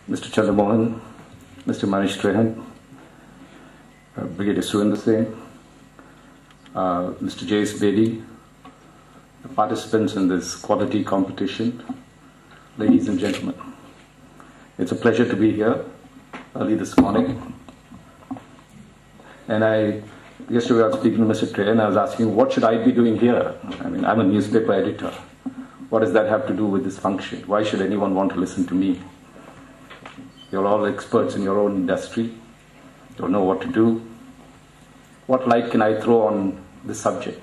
Mr. Chandramohan, Mr. Manish Trehan, Brigadier Surinder Singh, Mr. J.S. Bedi, the participants in this quality competition, ladies and gentlemen. It's a pleasure to be here early this morning. And yesterday I was speaking to Mr. Trehan, I was asking, what should I be doing here? I mean, I'm a newspaper editor. What does that have to do with this function? Why should anyone want to listen to me? You're all experts in your own industry. Don't know what to do. What light can I throw on this subject,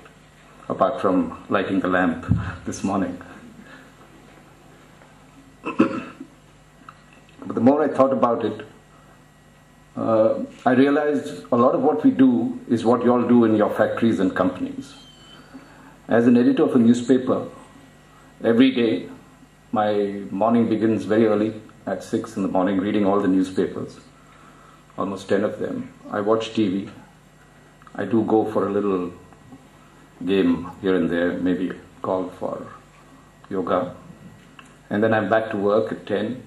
apart from lighting the lamp this morning? But the more I thought about it, I realized a lot of what we do is what you all do in your factories and companies. As an editor of a newspaper, every day my morning begins very early at 6 in the morning, reading all the newspapers, almost 10 of them. I watch TV. I do go for a little game here and there, maybe a call for yoga. And then I'm back to work at 10,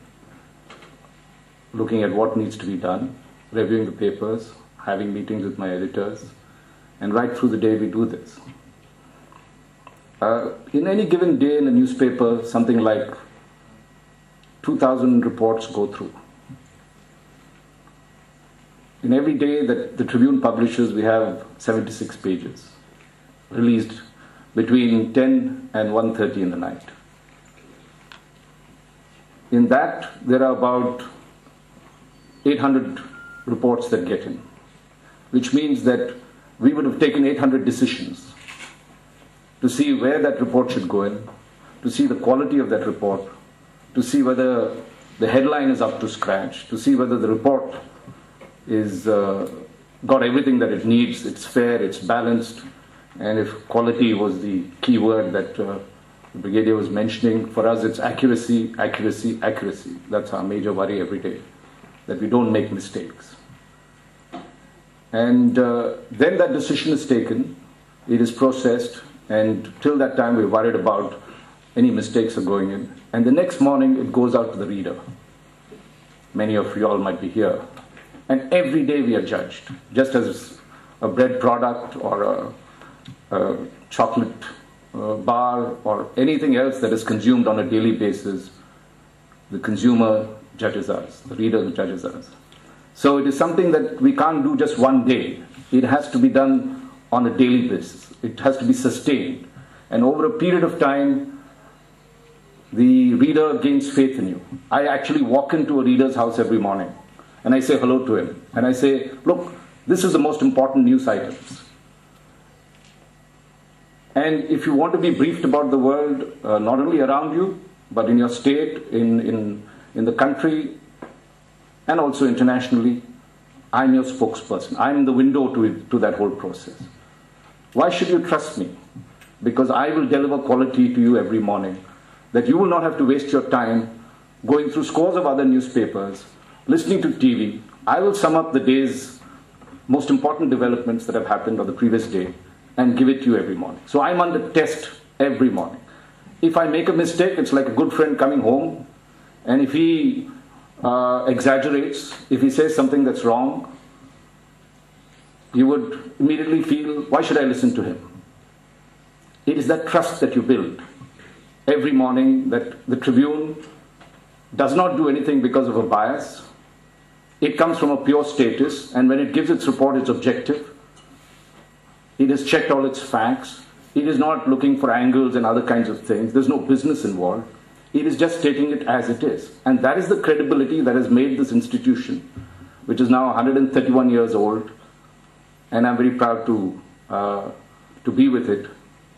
looking at what needs to be done, reviewing the papers, having meetings with my editors, and right through the day we do this. In any given day in a newspaper, something like 2,000 reports go through. In every day that the Tribune publishes, we have 76 pages released between 10 and 1:30 in the night. In that, there are about 800 reports that get in, which means that we would have taken 800 decisions to see where that report should go in, to see the quality of that report, to see whether the headline is up to scratch, to see whether the report is got everything that it needs, it's fair, it's balanced, and if quality was the key word that the Brigadier was mentioning, for us it's accuracy, accuracy, accuracy. That's our major worry every day, that we don't make mistakes. And then that decision is taken, it is processed, and till that time we're worried about any mistakes are going in. And the next morning it goes out to the reader. Many of you all might be here. And every day we are judged, just as a bread product or a chocolate bar or anything else that is consumed on a daily basis. The consumer judges us, the reader judges us. So it is something that we can't do just one day. It has to be done on a daily basis. It has to be sustained. And over a period of time, the reader gains faith in you. I actually walk into a reader's house every morning and I say hello to him. And I say, look, this is the most important news items. And if you want to be briefed about the world, not only around you, but in your state, in the country, and also internationally, I'm your spokesperson. I'm the window to that whole process. Why should you trust me? Because I will deliver quality to you every morning, that you will not have to waste your time going through scores of other newspapers, listening to TV. I will sum up the day's most important developments that have happened on the previous day and give it to you every morning. So I'm under test every morning. If I make a mistake, it's like a good friend coming home, and if he exaggerates, if he says something that's wrong, you would immediately feel, why should I listen to him? It is that trust that you build every morning, that the Tribune does not do anything because of a bias. It comes from a pure status, and when it gives its report, it's objective. It has checked all its facts. It is not looking for angles and other kinds of things. There's no business involved. It is just stating it as it is. And that is the credibility that has made this institution, which is now 131 years old, and I'm very proud to be with it,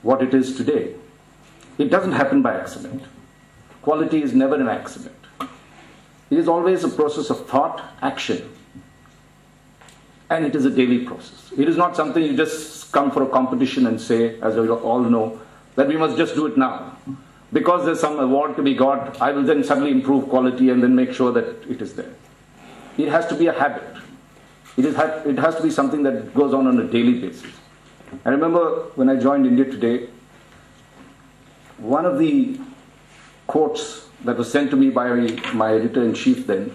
what it is today. It doesn't happen by accident. Quality is never an accident. It is always a process of thought, action, and it is a daily process. It is not something you just come for a competition and say, as we all know, that we must just do it now. Because there's some award to be got, I will then suddenly improve quality and then make sure that it is there. It has to be a habit. It has to be something that goes on a daily basis. I remember when I joined India Today, one of the quotes that was sent to me by my editor-in-chief then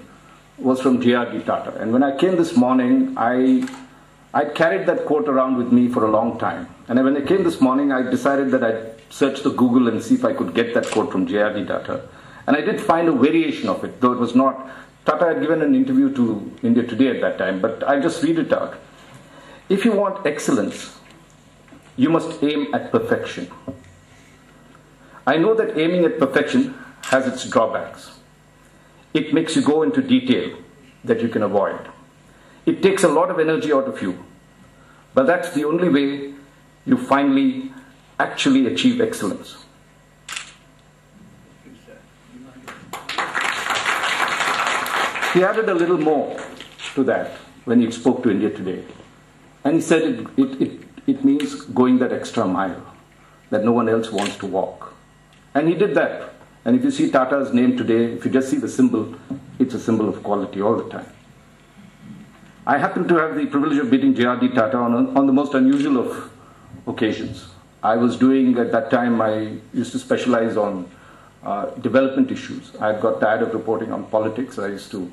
was from J.R.D. Tata. And when I came this morning, I carried that quote around with me for a long time. And when I came this morning, I decided that I'd search the Google and see if I could get that quote from J.R.D. Tata. And I did find a variation of it, though it was not. Tata had given an interview to India Today at that time, but I'll just read it out. If you want excellence, you must aim at perfection. I know that aiming at perfection has its drawbacks. It makes you go into detail that you can avoid. It takes a lot of energy out of you. But that's the only way you finally actually achieve excellence. He added a little more to that when he spoke to India Today. And he said it means going that extra mile that no one else wants to walk. And he did that. And if you see Tata's name today, if you just see the symbol, it's a symbol of quality all the time. I happened to have the privilege of meeting J.R.D. Tata on the most unusual of occasions. I was doing, at that time, I used to specialize on development issues. I had got tired of reporting on politics. I used to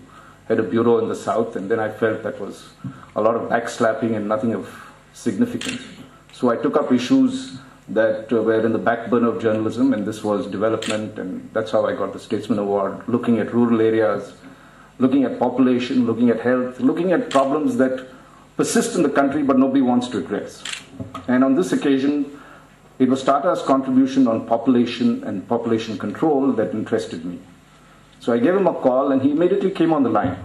head a bureau in the South, and then I felt that was a lot of backslapping and nothing of significance. So I took up issues that were in the back burner of journalism, and this was development, and that's how I got the Statesman Award, looking at rural areas, looking at population, looking at health, looking at problems that persist in the country but nobody wants to address. And on this occasion, it was Tata's contribution on population and population control that interested me. So I gave him a call, and he immediately came on the line.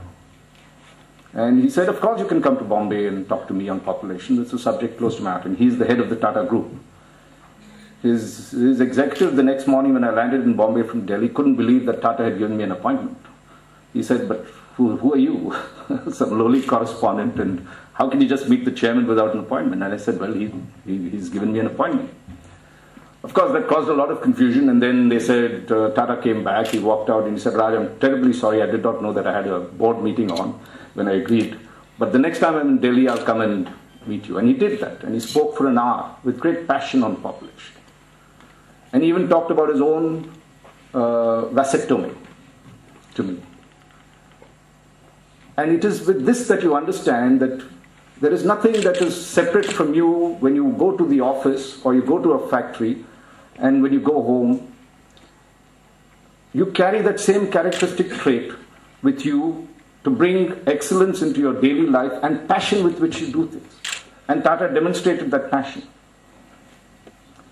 And he said, of course you can come to Bombay and talk to me on population. It's a subject close to my heart. And he's the head of the Tata Group. His executive the next morning when I landed in Bombay from Delhi couldn't believe that Tata had given me an appointment. He said, but who are you? Some lowly correspondent, and how can you just meet the chairman without an appointment? And I said, well, he's given me an appointment. Of course, that caused a lot of confusion, and then they said, Tata came back, he walked out, and he said, Raj, I'm terribly sorry, I did not know that I had a board meeting on when I agreed. But the next time I'm in Delhi, I'll come and meet you. And he did that, and he spoke for an hour with great passion on population. And he even talked about his own vasectomy to me. And it is with this that you understand that there is nothing that is separate from you when you go to the office or you go to a factory, and when you go home, you carry that same characteristic trait with you to bring excellence into your daily life and passion with which you do things. And Tata demonstrated that passion.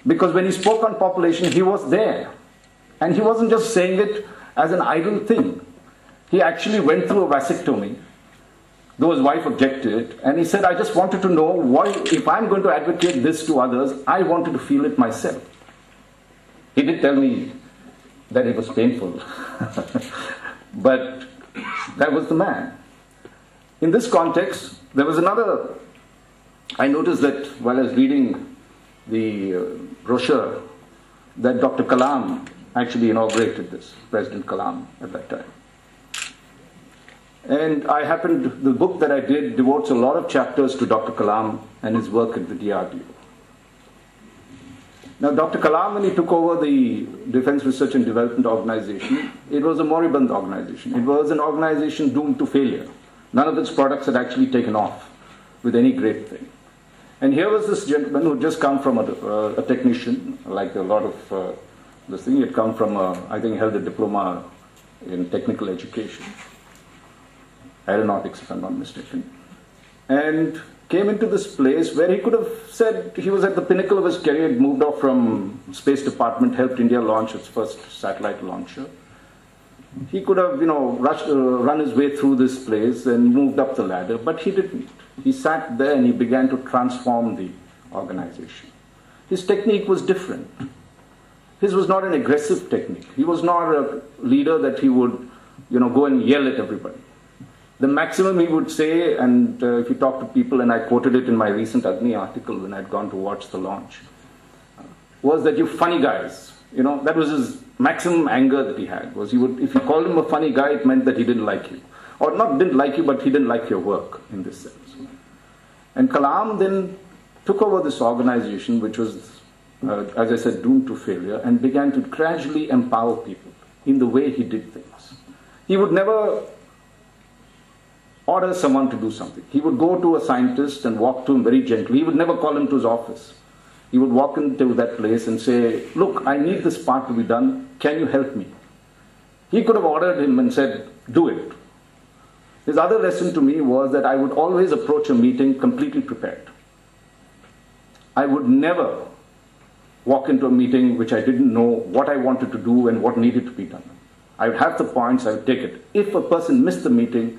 Because when he spoke on population, he was there. And he wasn't just saying it as an idle thing. He actually went through a vasectomy, though his wife objected, and he said, I just wanted to know why, if I'm going to advocate this to others, I wanted to feel it myself. He did tell me that it was painful. But that was the man. In this context, there was another, I noticed that while I was reading the brochure, that Dr. Kalam actually inaugurated this, President Kalam at that time. And the book that I did devotes a lot of chapters to Dr. Kalam and his work at the DRDO. Now, Dr. Kalam, when he took over the Defense Research and Development Organization, it was a moribund organization. It was an organization doomed to failure. None of its products had actually taken off with any great thing. And here was this gentleman who had just come from a technician, like a lot of this thing. He had come from, I think, held a diploma in technical education. Aeronautics, if I'm not mistaken, and came into this place where he could have said he was at the pinnacle of his career. He'd moved off from Space Department, helped India launch its first satellite launcher. He could have, run his way through this place and moved up the ladder, but he didn't. He sat there and he began to transform the organization. His technique was different. His was not an aggressive technique. He was not a leader that he would, go and yell at everybody. The maximum he would say, and if you talk to people, and I quoted it in my recent Agni article when I'd gone to watch the launch, was that you funny guys. That was his maximum anger that he had. Was if you called him a funny guy, it meant that he didn't like you. Or not didn't like you, but he didn't like your work in this sense. And Kalam then took over this organization, which was, as I said, doomed to failure, and began to gradually empower people in the way he did things. He would never order someone to do something, he would go to a scientist and walk to him very gently. He would never call him to his office. He would walk into that place and say, look, I need this part to be done. Can you help me? He could have ordered him and said, do it. His other lesson to me was that I would always approach a meeting completely prepared. I would never walk into a meeting which I didn't know what I wanted to do and what needed to be done. I would have the points, I would take it. If a person missed the meeting,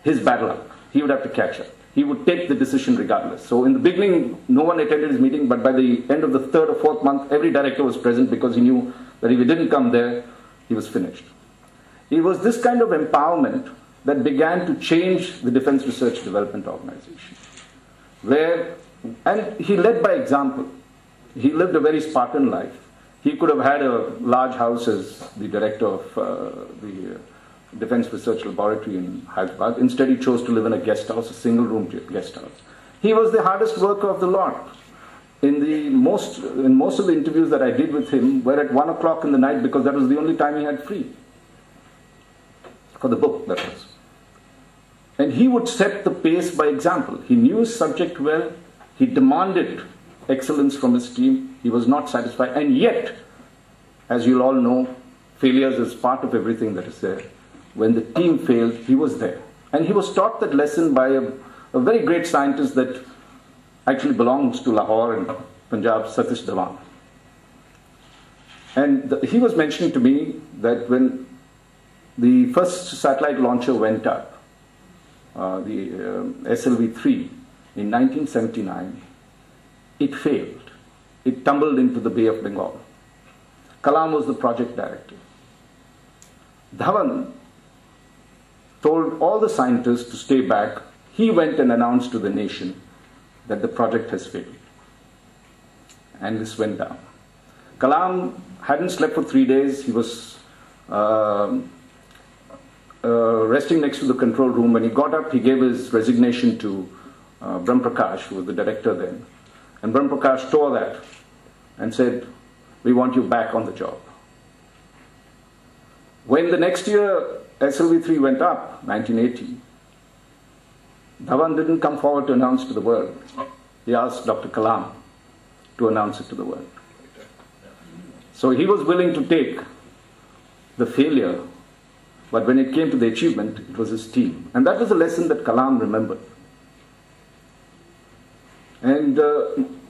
his bad luck. He would have to catch up. He would take the decision regardless. So in the beginning, no one attended his meeting, but by the end of the third or fourth month, every director was present because he knew that if he didn't come there, he was finished. It was this kind of empowerment that began to change the Defense Research Development Organization. And he led by example. He lived a very Spartan life. He could have had a large house as the director of the Defense Research Laboratory in Hyderabad. Instead, he chose to live in a guest house, a single-room guest house. He was the hardest worker of the lot. In most of the interviews that I did with him were at 1 o'clock in the night because that was the only time he had free. For the book, that was. And he would set the pace by example. He knew his subject well. He demanded excellence from his team. He was not satisfied. And yet, as you'll all know, failures is part of everything that is there. When the team failed, he was there. And he was taught that lesson by a very great scientist that actually belongs to Lahore in Punjab, Satish Dhawan. And he was mentioning to me that when the first satellite launcher went up, the SLV-3, in 1979, it failed. It tumbled into the Bay of Bengal. Kalam was the project director. Dhawan told all the scientists to stay back. He went and announced to the nation that the project has failed. And this went down. Kalam hadn't slept for 3 days. He was resting next to the control room. When he got up, he gave his resignation to Brahm Prakash, who was the director then. And Brahm Prakash tore that and said, we want you back on the job. When the next year SLV-3 went up, 1980, Dhawan didn't come forward to announce to the world. He asked Dr. Kalam to announce it to the world. So he was willing to take the failure, but when it came to the achievement, it was his team. And that was a lesson that Kalam remembered. And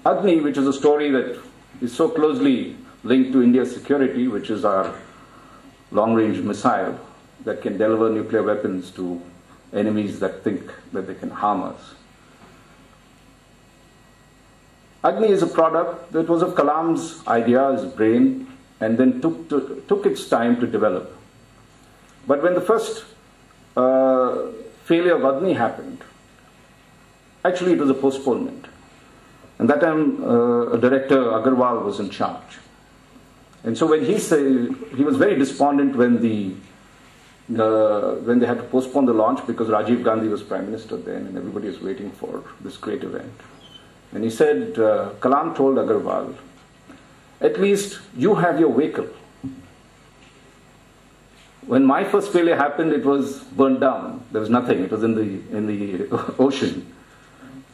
Agni, which is a story that is so closely linked to India's security, which is our long-range missile that can deliver nuclear weapons to enemies that think that they can harm us. Agni is a product that was of Kalam's idea, his brain, and then took its time to develop. But when the first failure of Agni happened, actually it was a postponement. And that time, Director Agarwal was in charge. And so when he said, he was very despondent when they had to postpone the launch because Rajiv Gandhi was Prime Minister then and everybody was waiting for this great event. And he said, Kalam told Agarwal, at least you have your vehicle. When my first failure happened, it was burned down. There was nothing. It was in the ocean.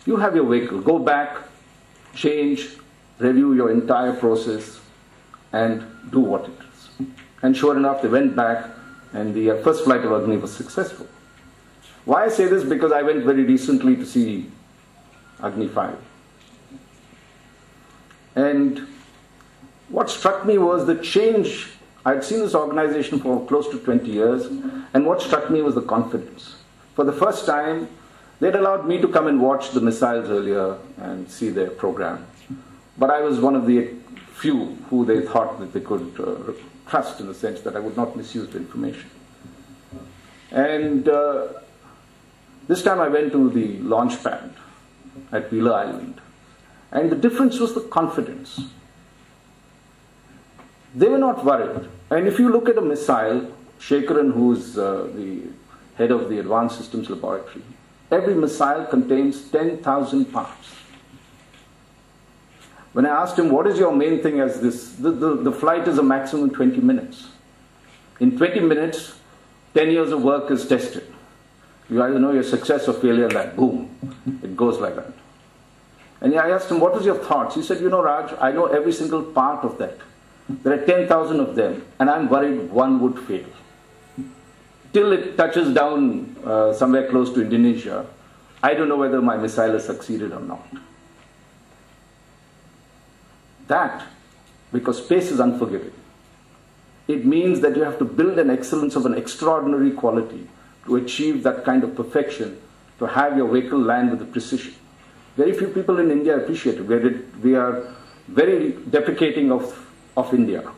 You have your vehicle. Go back, change, review your entire process, and do what it is. And sure enough, they went back, and the first flight of Agni was successful. Why I say this? Because I went very recently to see Agni 5. And what struck me was the change. I'd seen this organization for close to 20 years, and what struck me was the confidence. For the first time, they'd allowed me to come and watch the missiles earlier and see their program. But I was one of the few who they thought that they could trust in the sense that I would not misuse the information. And this time I went to the launch pad at Wheeler Island. And the difference was the confidence. They were not worried. And if you look at a missile, Shekaran, who's the head of the Advanced Systems Laboratory, every missile contains 10,000 parts. When I asked him, what is your main thing as this? The flight is a maximum 20 minutes. In 20 minutes, 10 years of work is tested. You either know your success or failure, like boom, it goes like that. And I asked him, what was your thoughts? He said, you know, Raj, I know every single part of that. There are 10,000 of them, and I'm worried one would fail. Till it touches down somewhere close to Indonesia, I don't know whether my missile has succeeded or not. That, because space is unforgiving, it means that you have to build an excellence of an extraordinary quality to achieve that kind of perfection, to have your vehicle land with the precision. Very few people in India appreciate it. We are very deprecating of India,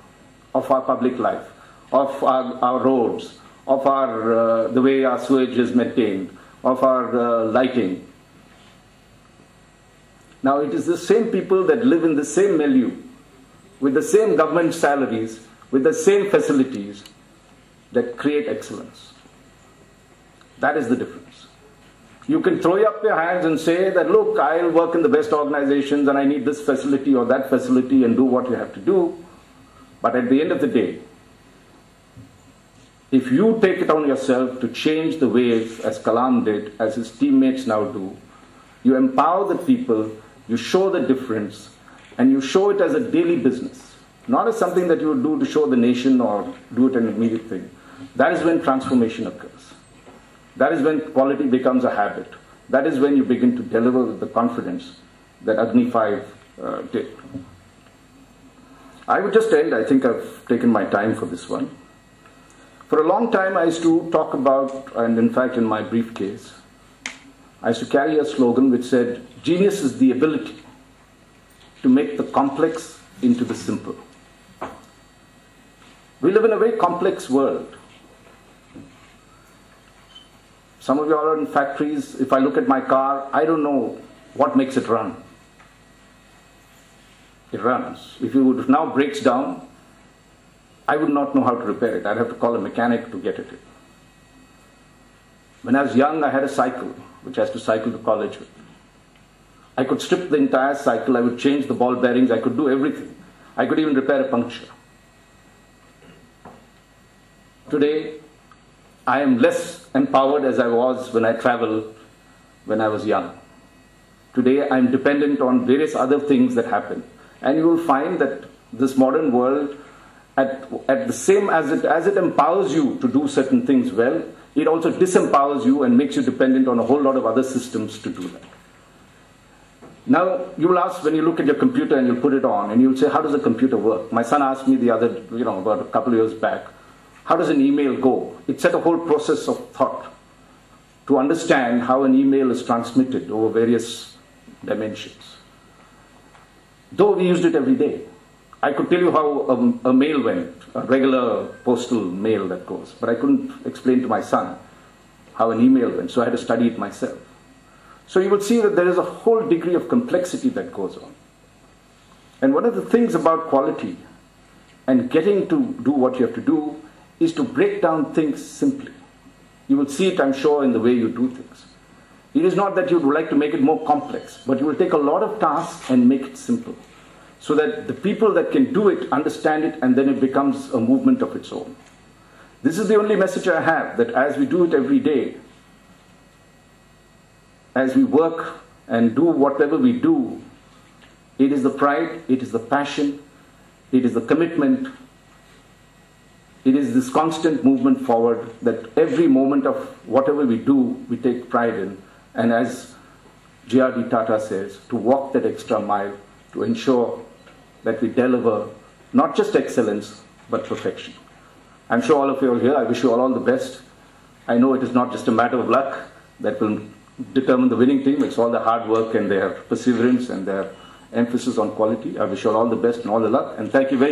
of our public life, of our roads, of our the way our sewage is maintained, of our lighting. Now it is the same people that live in the same milieu, with the same government salaries, with the same facilities, that create excellence. That is the difference. You can throw up your hands and say that, look, I'll work in the best organizations and I need this facility or that facility and do what you have to do. But at the end of the day, if you take it on yourself to change the ways, as Kalam did, as his teammates now do, you empower the people, you show the difference, and you show it as a daily business, not as something that you would do to show the nation or do it an immediate thing. That is when transformation occurs. That is when quality becomes a habit. That is when you begin to deliver with the confidence that Agni 5 did. I would just end. I think I've taken my time for this one. For a long time, I used to talk about, and in fact in my briefcase, I used to carry a slogan which said, genius is the ability to make the complex into the simple. We live in a very complex world. Some of you are in factories. If I look at my car, I don't know what makes it run. It runs. If it now breaks down, I would not know how to repair it. I'd have to call a mechanic to get it. When I was young, I had a cycle, which I used to cycle to college with. I could strip the entire cycle. I would change the ball bearings. I could do everything. I could even repair a puncture. Today, I am less empowered as I was when I traveled when I was young. Today, I am dependent on various other things that happen. And you will find that this modern world, at the same as it empowers you to do certain things well, it also disempowers you and makes you dependent on a whole lot of other systems to do that. Now, you will ask, when you look at your computer and you put it on, and you'll say, how does a computer work? My son asked me about a couple of years back, how does an email go? It set a whole process of thought to understand how an email is transmitted over various dimensions. Though we used it every day. I could tell you how a mail went, a regular postal mail that goes, but I couldn't explain to my son how an email went, so I had to study it myself. So you would see that there is a whole degree of complexity that goes on. And one of the things about quality and getting to do what you have to do is to break down things simply. You will see it, I'm sure, in the way you do things. It is not that you would like to make it more complex, but you will take a lot of tasks and make it simple, so that the people that can do it understand it, and then it becomes a movement of its own. This is the only message I have, that as we do it every day, as we work and do whatever we do, it is the pride, it is the passion, it is the commitment, it is this constant movement forward that every moment of whatever we do, we take pride in. And as J.R.D. Tata says, to walk that extra mile to ensure that we deliver not just excellence, but perfection. I'm sure all of you are here. I wish you all the best. I know it is not just a matter of luck that will determine the winning team. It's all the hard work and their perseverance and their emphasis on quality. I wish you all the best and all the luck. And thank you very much.